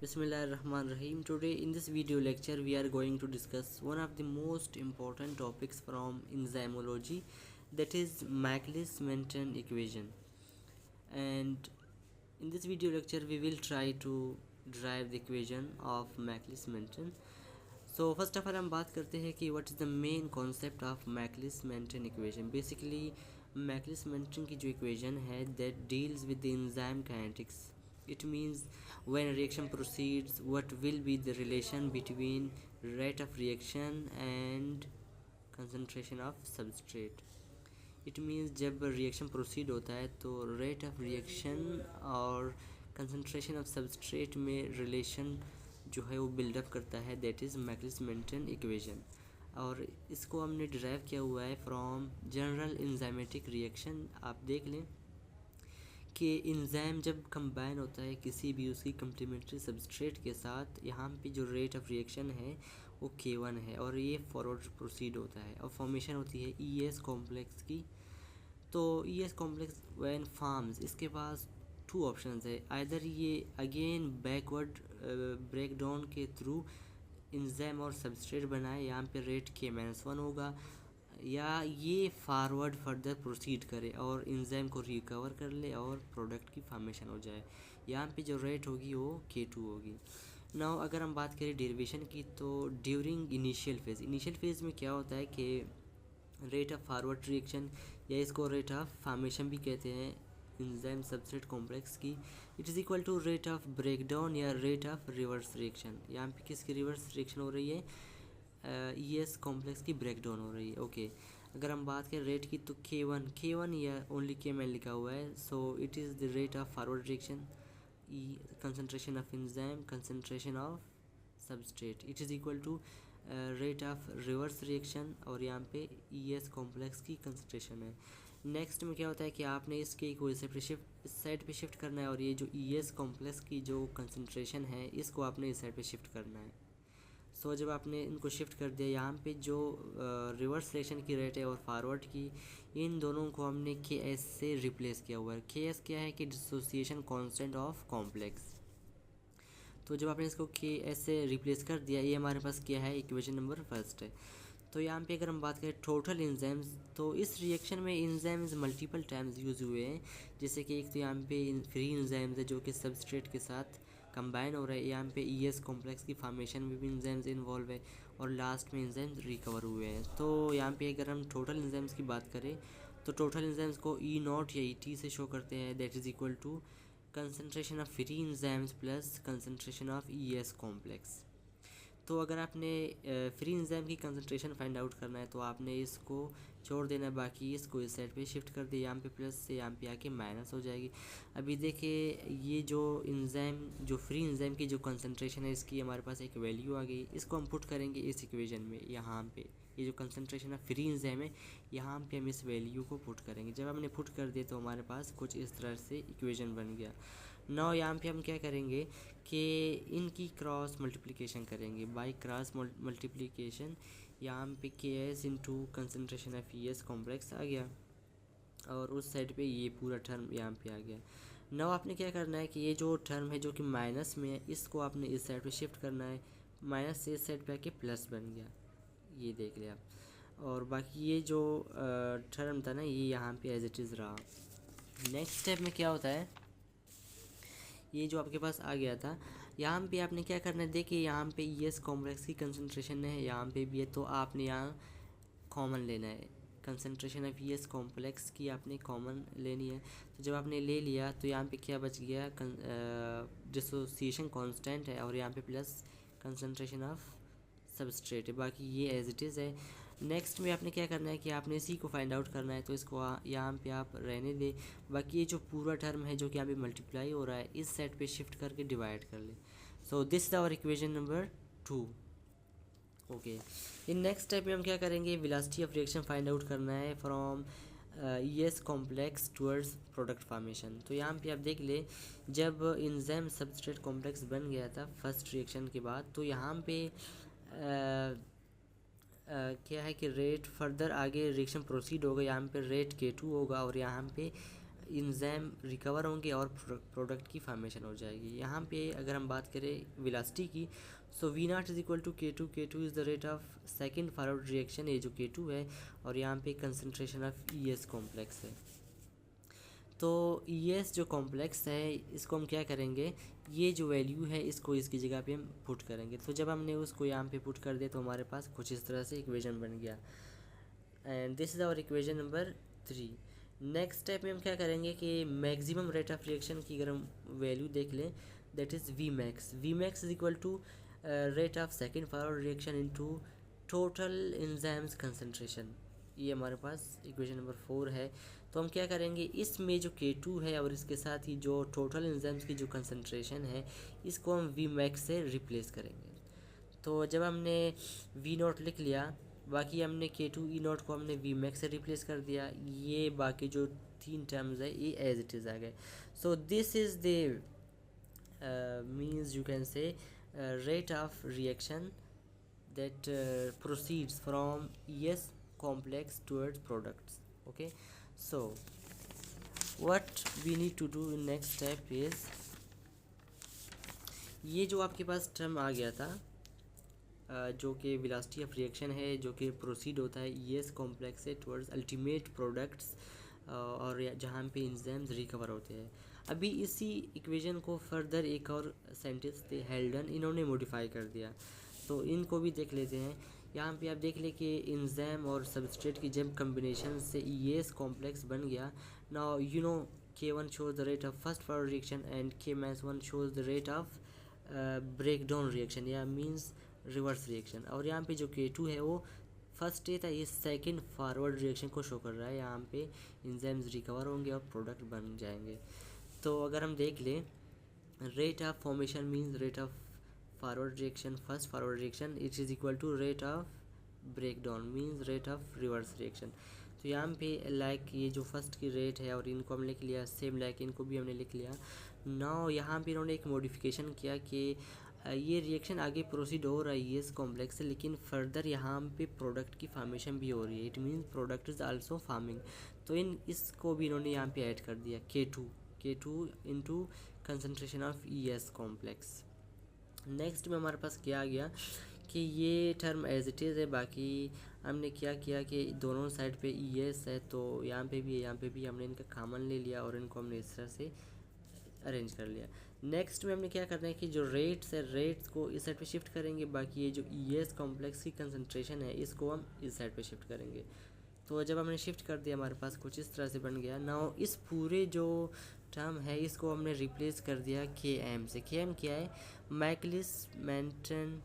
Bismillahirrahmanirrahim. Today in this video lecture we are going to discuss one of the most important topics from enzymology, that is Maclaurin-Menten equation. And in this video lecture we will try to derive the equation of Maclaurin-Menten. So first of all हम बात करते हैं कि what is the main concept of Maclaurin-Menten equation. Basically Maclaurin-Menten की जो equation है that deals with the enzyme kinetics. It means when a reaction proceeds, what will be the relation between rate of reaction and concentration of substrate. It means जब reaction proceed होता है तो rate of reaction और concentration of substrate में relation जो है वो build up करता है, that is Maclaurin-Menten equation. और इसको हमने derive किया हुआ है from general enzymatic reaction. आप देख लें कि इंजाइम जब कंबाइन होता है किसी भी उसकी कम्प्लीमेंट्री सबस्ट्रेट के साथ, यहाँ पे जो रेट ऑफ रिएक्शन है वो K1 है और ये फॉरवर्ड प्रोसीड होता है और फॉर्मेशन होती है ES कॉम्प्लेक्स की. तो ES कॉम्प्लेक्स व्हेन फॉर्म्स, इसके पास टू ऑप्शंस है. आइदर ये अगेन बैकवर्ड ब्रेक डाउन के थ्रू इंजाइम और सबस्ट्रेट बनाए, यहाँ पे रेट K-1 होगा, या ये फॉरवर्ड फर्दर प्रोसीड करे और इंजाइम को रिकवर कर ले और प्रोडक्ट की फॉर्मेशन हो जाए. यहाँ पे जो रेट होगी वो K2 होगी. नाउ अगर हम बात करें डेरिवेशन की, तो ड्यूरिंग इनिशियल फेज़ में क्या होता है कि रेट ऑफ फॉरवर्ड रिएक्शन या इसको रेट ऑफ फॉर्मेशन भी कहते हैं इंजाइम सबस्ट्रेट कॉम्प्लेक्स की, it is equal to rate of breakdown या रेट ऑफ रिवर्स रिएक्शन. यहाँ पे किसकी रिवर्स रिएक्शन हो रही है? ES कॉम्प्लेक्स की ब्रेकडाउन हो रही है. ओके अगर हम बात करें रेट की, तो K1 या ओनली K में लिखा हुआ है. So it is the rate of forward reaction, concentration of enzyme, concentration of substrate, it is equal to rate of reverse reaction और यहाँ पे ES कॉम्प्लेक्स की कंसंट्रेशन है. नेक्स्ट में क्या होता है कि आपने इसके को इस साइड पे शिफ्ट करना है और ये जो ES कॉम्प्लेक्स की जो कंसंट्रेशन है इसको आपने इस साइड पे शिफ्ट करना है. सो जब आपने इनको शिफ्ट कर दिया, यहाँ पे जो रिवर्स रिएक्शन की रेट है और फॉरवर्ड की, इन दोनों को हमने KS से रिप्लेस किया हुआ है. KS क्या है कि डिसोसिएशन कांस्टेंट ऑफ कॉम्प्लेक्स. तो जब आपने इसको KS से रिप्लेस कर दिया, ये हमारे पास क्या है, इक्वेशन नंबर फर्स्ट है. तो यहाँ पे अगर हम बात करें टोटल इंजाइम्स, तो इस रिएक्शन में इंजाइम्स मल्टीपल टाइम्स यूज़ हुए हैं. जैसे कि एक तो यहाँ पे फ्री इंजाइम्स है जो कि सबस्ट्रेट के साथ कंबाइन हो रहा है, यहाँ पे ES कॉम्प्लेक्स की फॉर्मेशन में भी इंजाइम्स इन्वॉल्व है और लास्ट में इंजाइम्स रिकवर हुए हैं. तो यहाँ पे अगर हम टोटल इंजाइम्स की बात करें तो टोटल इंजाइम्स को E0 या ET से शो करते हैं, that is equal to concentration of free enzymes plus concentration of ES complex. तो अगर आपने फ्री इंजाइम की कंसंट्रेशन फाइंड आउट करना है तो आपने इसको छोड़ देना है, बाकी इसको इस साइड पे शिफ्ट कर दिया, यहाँ पे प्लस से यहाँ पे आके माइनस हो जाएगी. अभी देखिए ये जो इंजाइम, जो फ्री इंजाइम की जो कंसंट्रेशन है इसकी हमारे पास एक वैल्यू आ गई. इसको हम पुट करेंगे इस इक्वेशन में. यहाँ पे ये जो कंसंट्रेशन ऑफ फ्री इंजाइम है, यहाँ पे हम इस वैल्यू को पुट करेंगे. जब हमने पुट कर दिया तो हमारे पास कुछ इस तरह से इक्वेशन बन गया. नाउ यहाँ पे हम क्या करेंगे कि इनकी क्रॉस मल्टीप्लिकेशन करेंगे, बाय क्रॉस मल्टीप्लिकेशन. यहाँ पे KS into concentration of ES complex आ गया और उस साइड पे ये पूरा टर्म यहाँ पे आ गया. नाउ आपने क्या करना है कि ये जो टर्म है जो कि माइनस में है, इसको आपने इस साइड पे शिफ्ट करना है. माइनस से इस साइड पे आके प्लस बन गया, ये देख लिया. और बाकी ये जो टर्म था ना, ये यहाँ पे एज इट इज़ रहा. नेक्स्ट स्टेप में क्या होता है, ये जो आपके पास आ गया था, यहाँ पे आपने क्या करना है, देखिए यहाँ पे ES कॉम्प्लेक्स की कंसंट्रेशन है, यहाँ पे भी है, तो आपने यहाँ कॉमन लेना है. कंसंट्रेशन ऑफ ES कॉम्प्लेक्स की आपने कॉमन लेनी है. तो जब आपने ले लिया तो यहाँ पे क्या बच गया, डिसोसिएशन कांस्टेंट है और यहाँ पे प्लस कंसंट्रेशन ऑफ सबस्ट्रेट है, बाकी ये एज इट इज़ है. नेक्स्ट में आपने क्या करना है कि आपने इसी को फाइंड आउट करना है, तो इसको यहाँ पे आप रहने दें. बाकी ये जो पूरा टर्म है जो कि यहाँ पे मल्टीप्लाई हो रहा है, इस सेट पे शिफ्ट करके डिवाइड कर ले. So this is our equation number 2. Okay, in next step में हम क्या करेंगे, velocity of reaction find out करना है from ES complex towards product formation. तो यहाँ पे आप देख ले, जब इंजाइम सबस्ट्रेट कॉम्प्लेक्स बन गया था फर्स्ट रिएक्शन के बाद, तो यहाँ पे क्या है कि रेट फर्दर आगे रिएक्शन प्रोसीड होगा, यहाँ पे रेट K2 होगा और यहाँ पे इंजाइम रिकवर होंगे और प्रोडक्ट की फॉर्मेशन हो जाएगी। यहाँ पे अगर हम बात करें वेलोसिटी की, so V naught is equal to K2। K2 is the rate of second forward reaction, ये जो K2 है, और यहाँ पे कंसनट्रेशन ऑफ ES कॉम्प्लेक्स है। तो ES जो कॉम्प्लेक्स है इसको हम क्या करेंगे, ये जो वैल्यू है इसको इसकी जगह पे हम पुट करेंगे। तो जब हमने उसको यहाँ पे पुट कर दिया तो हमारे पास कुछ इस तरह से इक्वेशन बन गया, and this is our equation number 3। Next step में हम क्या करेंगे कि मैक्सिमम रेट ऑफ रिएक्शन की अगर हम वैल्यू देख लें, that is V max. V max is equal to rate of second forward reaction into total enzymes concentration. ये हमारे पास इक्वेशन नंबर 4 है। तो हम क्या करेंगे, इसमें जो K2 है और इसके साथ ही जो टोटल एंजाइम्स की जो कंसंट्रेशन है इसको हम वी मैक्स से रिप्लेस करेंगे। तो जब हमने वी नोट लिख लिया, बाकी हमने K2 ई नोट को हमने वी मैक्स से रिप्लेस कर दिया, ये बाकी जो 3 टर्म्स है ये एज इट इज़ आ गए। So this is the means you can say rate of reaction that proceeds from ES complex towards products. Okay, so what we need to do in next step is, ये जो आपके पास term आ गया था जो कि velocity of reaction है, जो कि प्रोसीड होता है ES कॉम्प्लेक्स से टुवर्ड्स अल्टीमेट प्रोडक्ट्स, और जहाँ पे एंजाइम्स रिकवर होते हैं। अभी इसी इक्वेशन को फर्दर एक और साइंटिस्ट थे हेल्डन, इन्होंने मॉडिफाई कर दिया, तो इनको भी देख लेते हैं। यहाँ पे आप देख ले कि एंजाइम और सबस्ट्रेट की जब कम्बिनेशन से ES कॉम्प्लेक्स बन गया। Now you know K1 shows the rate of first forward reaction and K-1 shows the rate of breakdown reaction, या मीन्स रिवर्स रिएक्शन। और यहाँ पे जो K2 है वो फर्स्ट स्टेज था, ये सेकंड फॉरवर्ड रिएक्शन को शो कर रहा है। यहाँ पे एंजाइम्स रिकवर होंगे और प्रोडक्ट बन जाएंगे। तो अगर हम देख लें, rate of formation means rate of forward reaction, first forward reaction, it is equal to rate of breakdown means rate of reverse reaction. तो यहाँ पे लाइक ये जो फर्स्ट की रेट है और इनको हम लिख लिया, सेम लाइक इनको भी हमने लिख लिया। नाउ यहाँ पे इन्होंने एक मॉडिफिकेशन किया कि ये रिएक्शन आगे प्रोसीड हो रहा है ES कॉम्प्लेक्स से, लेकिन फर्दर यहाँ पे प्रोडक्ट की फॉर्मेशन भी हो रही है, it means product is also farming. तो इसको भी इन्होंने यहाँ पे ऐड कर दिया K2 into concentration of ES complex. Next में हमारे पास क्या आ गया कि ये टर्म एज इट इज़ है, बाकी हमने क्या किया कि दोनों साइड पे ES है, तो यहाँ पे भी है, यहाँ पे भी हमने इनका कॉमन ले लिया और इनको हमने इस तरह से अरेंज कर लिया। नेक्स्ट में हमने क्या करना है कि जो रेट्स है, रेट्स को इस साइड पे शिफ्ट करेंगे, बाकी ये जो ES कॉम्प्लेक्स की कंसंट्रेशन है इसको हम इस साइड पे शिफ्ट करेंगे। तो जब हमने शिफ्ट कर दिया हमारे पास कुछ इस तरह से बन गया। नाउ इस पूरे जो टर्म है इसको हमने रिप्लेस कर दिया Km से। Km क्या है, मैकलिस मेंटन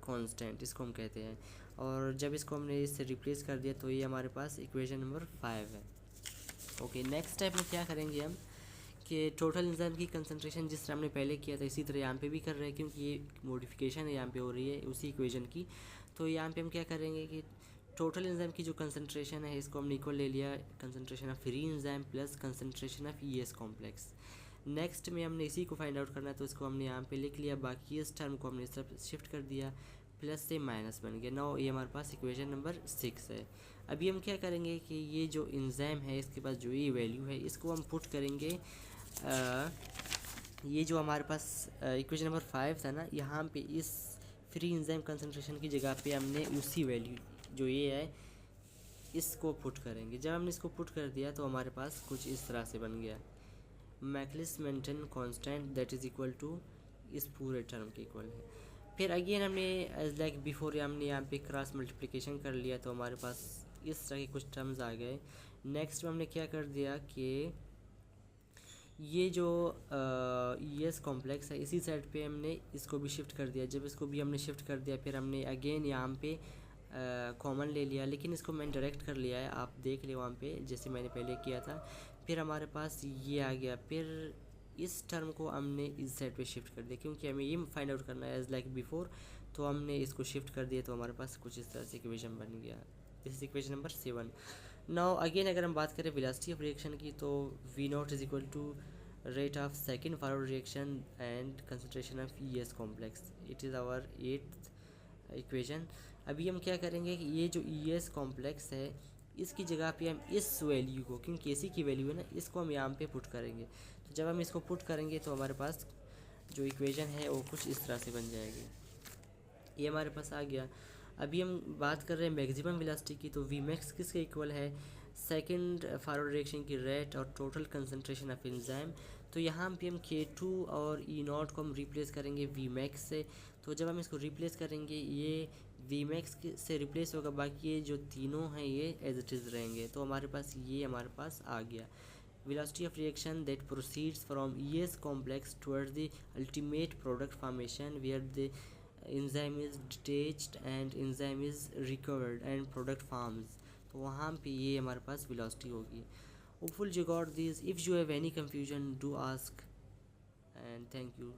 कांस्टेंट इसको हम कहते हैं, और जब इसको हमने इससे रिप्लेस कर दिया तो ये हमारे पास इक्वेशन नंबर 5 है। ओके, नेक्स्ट स्टेप में क्या करेंगे हम कि टोटल एंजाइम की कंसंट्रेशन जिस तरह हमने पहले किया था इसी तरह यहाँ पे भी कर रहे हैं, क्योंकि ये मॉडिफिकेशन है यहाँ पे हो रही है उसी इक्वेशन की। तो यहाँ पे हम क्या करेंगे कि टोटल एंजाइम की जो कंसंट्रेशन है इसको हमने इक्वल ले लिया concentration of free enzyme plus concentration of ES complex. Next में हमने इसी को फाइंड आउट करना है, तो इसको हमने यहाँ पे लिख लिया, बाकी इस टर्म को हमने इस तरफ शिफ्ट कर दिया, प्लस से माइनस बन गया। नाउ ये हमारे पास इक्वेशन नंबर 6 है। अभी हम क्या करेंगे कि ये जो एंजाइम है इसके पास जो ये वैल्यू है इसको हम पुट करेंगे, ये जो हमारे पास इक्वेशन नंबर 5 था ना, यहाँ पे इस फ्री एंजाइम कंसंट्रेशन की जगह पे हमने उसी वैल्यू जो ये है इसको पुट करेंगे। जब हमने इसको पुट कर दिया तो हमारे पास कुछ इस तरह से बन गया, Michaelis Menten constant that is equal to इस पूरे टर्म के इक्वल है। फिर अगेन हमने एज लाइक बिफोर हमने यहाँ पे क्रॉस मल्टीप्लिकेशन कर लिया, तो हमारे पास इस तरह के कुछ टर्म्स आ गए। नेक्स्ट में हमने क्या कर दिया कि ये जो ES कॉम्प्लेक्स है इसी साइड पे हमने इसको भी शिफ्ट कर दिया। जब इसको भी हमने शिफ्ट कर दिया फिर हमने अगेन यहाँ पे कॉमन ले लिया, लेकिन इसको मैंने डायरेक्ट कर लिया है, आप देख ले वहाँ पे जैसे मैंने पहले किया था। फिर हमारे पास ये आ गया, फिर इस टर्म को हमने इस साइड पे शिफ्ट कर दिया क्योंकि हमें ये फाइंड आउट करना है एज लाइक बिफोर, तो हमने इसको शिफ्ट कर दिया तो हमारे पास कुछ इस तरह से इक्वेशन बन गया। This is equation number 7। Now again अगर हम बात करें वेलोसिटी ऑफ रिएक्शन की, तो V naught is equal to rate of second forward reaction and concentration of ES complex, it is our 8th equation. अभी हम क्या करेंगे कि ये जो ES कॉम्प्लेक्स है इसकी जगह पे हम इस वैल्यू को, क्योंकि इसी की वैल्यू है ना, इसको हम यहाँ पे पुट करेंगे। तो जब हम इसको पुट करेंगे तो हमारे पास जो इक्वेशन है वो कुछ इस तरह से बन जाएगी। ये हमारे पास आ गया। अभी हम बात कर रहे हैं मैक्सिमम वेलोसिटी की, तो वी मैक्स किसके इक्वल है, सेकंड फॉरवर्ड रिएक्शन की रेट और टोटल कंसंट्रेशन ऑफ एंजाइम। तो यहाँ पे हम K2 और E0 को हम रिप्लेस करेंगे वी मैक्स से। तो जब हम इसको रिप्लेस करेंगे ये वी मैक्स से रिप्लेस होगा, बाकी ये जो तीनों हैं ये एज इट इज़ रहेंगे। तो हमारे पास ये हमारे पास आ गया velocity of reaction that proceeds from ES complex towards the ultimate product formation where the enzyme is detached and enzyme is recovered and product forms। तो वहाँ पे ये हमारे पास velocity होगी। Hopefully you got this. If you have any confusion do ask, and thank you।